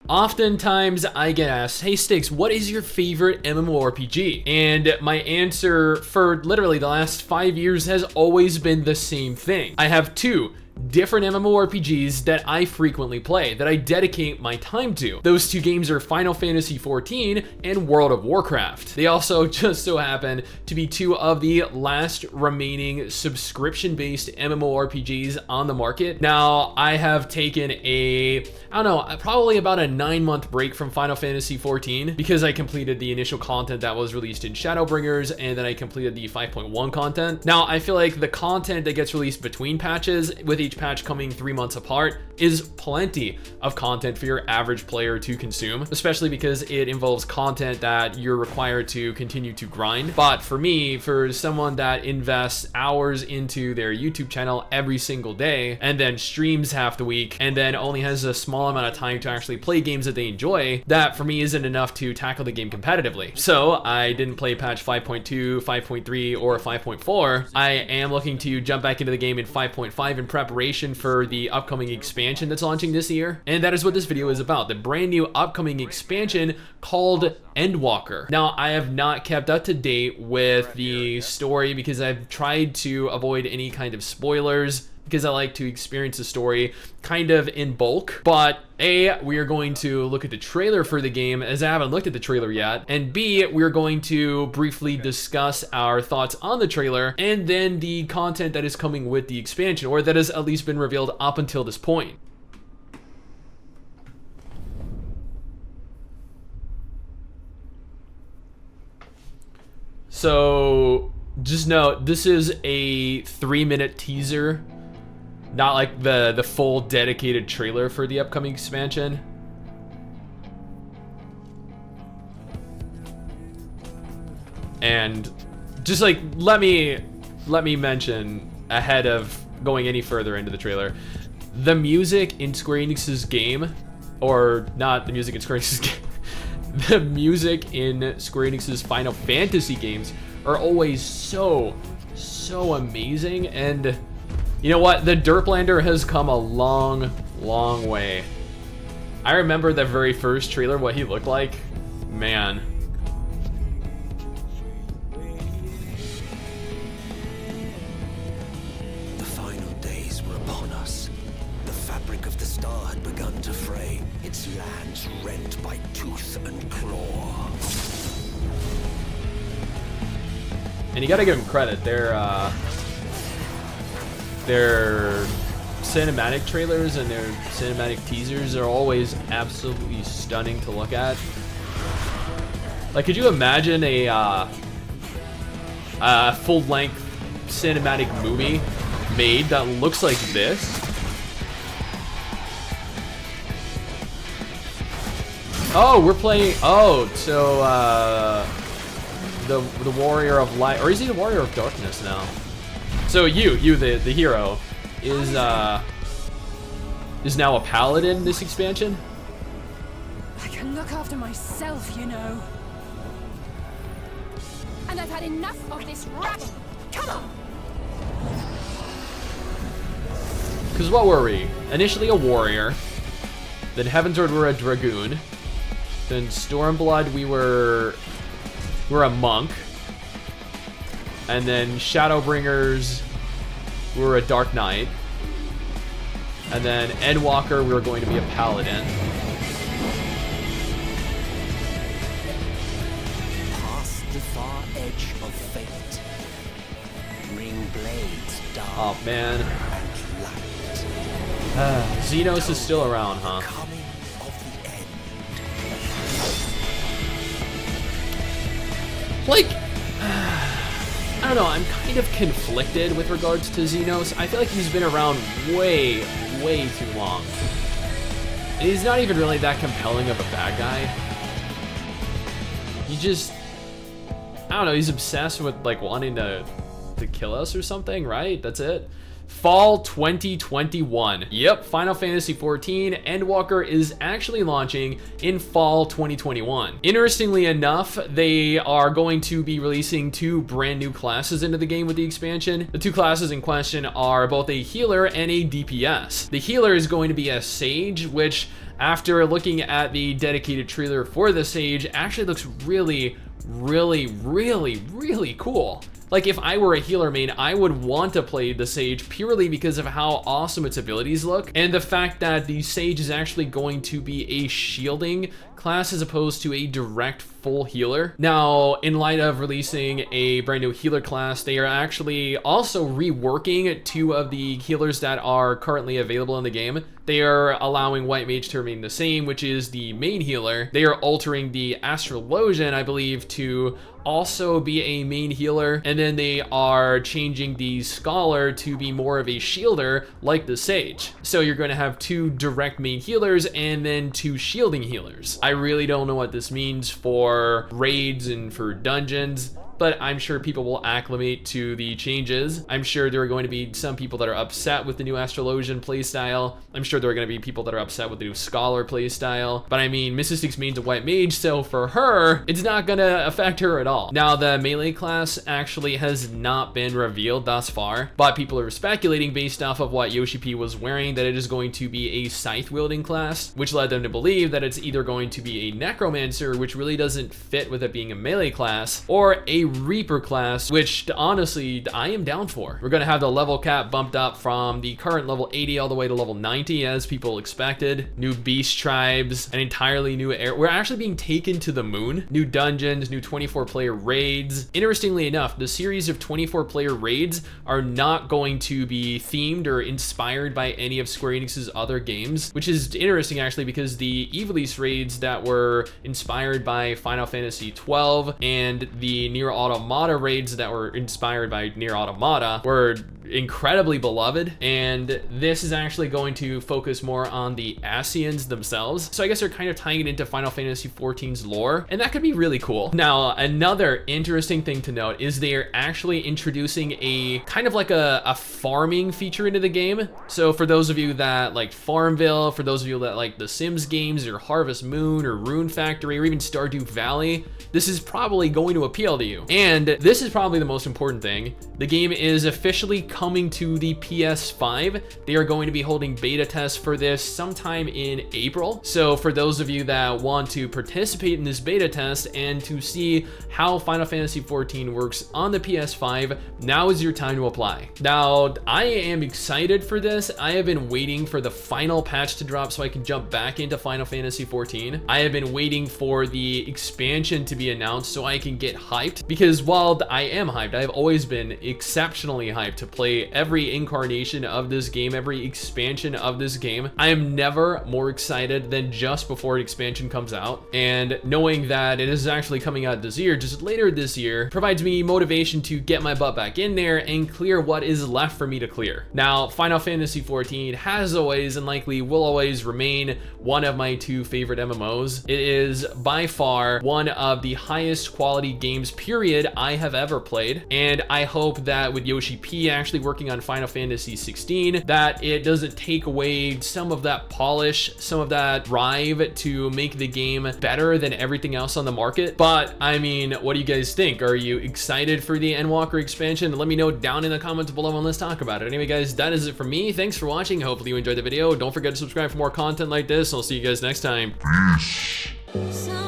Oftentimes I get asked, hey STIX, what is your favorite MMORPG? And my answer for literally the last 5 years has always been the same thing. I have two different MMORPGs that I frequently play, that I dedicate my time to. Those two games are Final Fantasy XIV and World of Warcraft. They also just so happen to be two of the last remaining subscription-based MMORPGs on the market. Now, I have taken probably about a 9-month break from Final Fantasy XIV because I completed the initial content that was released in Shadowbringers, and then I completed the 5.1 content. Now, I feel like the content that gets released between patches, with each patch coming 3 months apart, is plenty of content for your average player to consume, especially because it involves content that you're required to continue to grind. But for me, for someone that invests hours into their YouTube channel every single day and then streams half the week and then only has a small amount of time to actually play games that they enjoy, that for me isn't enough to tackle the game competitively. So I didn't play patch 5.2, 5.3, or 5.4. I am looking to jump back into the game in 5.5 in preparation for the upcoming expansion that's launching this year. And that is what this video is about, the brand new upcoming expansion called Endwalker. Now, I have not kept up to date with the story because I've tried to avoid any kind of spoilers, because I like to experience the story kind of in bulk. But A, we are going to look at the trailer for the game, as I haven't looked at the trailer yet, and B, we're going to briefly discuss our thoughts on the trailer and then the content that is coming with the expansion, or that has at least been revealed up until this point. So just note, this is a 3-minute teaser, not like the full dedicated trailer for the upcoming expansion. And just like, let me mention ahead of going any further into the trailer, the music in Square Enix's game, or not the music in Square Enix's game, the music in Square Enix's Final Fantasy games are always so amazing. And you know what? The Derplander has come a long way. I remember the very first trailer, what he looked like. Man. The final days were upon us. The fabric of the star had begun to fray, its lands rent by tooth and claw. And you gotta give them credit. Their cinematic trailers and their cinematic teasers are always absolutely stunning to look at. Like, could you imagine a full-length cinematic movie made that looks like this? Oh, we're playing. Oh, so the Warrior of Light, or is he the Warrior of Darkness now? So you the hero, is now a paladin this expansion? I can look after myself, you know. And I've had enough of this rabble. Come on! Because what were we? Initially a warrior, then Heavensward we're a dragoon, then Stormblood we were a monk, and then Shadowbringers we were a dark knight, and then Endwalker we were going to be a paladin. Past the far edge of fate, ring blades dark. Oh man. And light. Xenos is still around, huh? Coming of the end. Like, I don't know, I'm kind of conflicted with regards to Xenos. I feel like he's been around way too long. And he's not even really that compelling of a bad guy. He just, I don't know, he's obsessed with like wanting to kill us or something, right? That's it. Fall 2021. Yep, Final Fantasy XIV Endwalker is actually launching in fall 2021. Interestingly enough, they are going to be releasing 2 brand new classes into the game with the expansion. The 2 classes in question are both a healer and a DPS. The healer is going to be a sage, which after looking at the dedicated trailer for the sage, actually looks really cool. Like, if I were a healer main, I would want to play the Sage purely because of how awesome its abilities look, and the fact that the Sage is actually going to be a shielding class as opposed to a direct full healer. Now, in light of releasing a brand new healer class, they are actually also reworking 2 of the healers that are currently available in the game. They are allowing White Mage to remain the same, which is the main healer. They are altering the Astrologian, I believe, to also be a main healer, and then they are changing the Scholar to be more of a shielder like the Sage. So you're going to have 2 direct main healers and then 2 shielding healers. I really don't know what this means for raids and for dungeons, but I'm sure people will acclimate to the changes. I'm sure there are going to be some people that are upset with the new Astrologian playstyle. I'm sure there are going to be people that are upset with the new Scholar playstyle. But I mean, MMORPG main's a White Mage, so for her, it's not going to affect her at all. Now, the melee class actually has not been revealed thus far, but people are speculating based off of what Yoshi P was wearing that it is going to be a scythe-wielding class, which led them to believe that it's either going to be a Necromancer, which really doesn't fit with it being a melee class, or a Reaper class, which honestly I am down for. We're gonna have the level cap bumped up from the current level 80 all the way to level 90 as people expected. New beast tribes, an entirely new area. We're actually being taken to the moon. New dungeons, new 24-player raids. Interestingly enough, the series of 24-player raids are not going to be themed or inspired by any of Square Enix's other games, which is interesting actually because the Ivalice raids that were inspired by Final Fantasy XII and the Nier Automata raids that were inspired by Nier Automata were incredibly beloved, and this is actually going to focus more on the Ascians themselves. So I guess they're kind of tying it into Final Fantasy XIV's lore, and that could be really cool. Now, another interesting thing to note is they're actually introducing a kind of like a farming feature into the game. So for those of you that like Farmville, for those of you that like the Sims games or Harvest Moon or Rune Factory or even Stardew Valley, this is probably going to appeal to you. And this is probably the most important thing. The game is officially coming to the PS5. They are going to be holding beta tests for this sometime in April. So for those of you that want to participate in this beta test and to see how Final Fantasy XIV works on the PS5, now is your time to apply. Now, I am excited for this. I have been waiting for the final patch to drop so I can jump back into Final Fantasy XIV. I have been waiting for the expansion to be announced so I can get hyped, because while I am hyped, I have always been exceptionally hyped to play every incarnation of this game, every expansion of this game. I am never more excited than just before an expansion comes out, and knowing that it is actually coming out this year, just later this year, provides me motivation to get my butt back in there and clear what is left for me to clear. Now, Final Fantasy XIV has always and likely will always remain one of my 2 favorite MMOs. It is by far one of the highest quality games period I have ever played, and I hope that with Yoshi P actually working on Final Fantasy XVI, that it doesn't take away some of that polish, some of that drive to make the game better than everything else on the market. But I mean, what do you guys think? Are you excited for the Endwalker expansion? Let me know down in the comments below and let's talk about it. Anyway guys, that is it for me. Thanks for watching. Hopefully you enjoyed the video. Don't forget to subscribe for more content like this. I'll see you guys next time. Peace.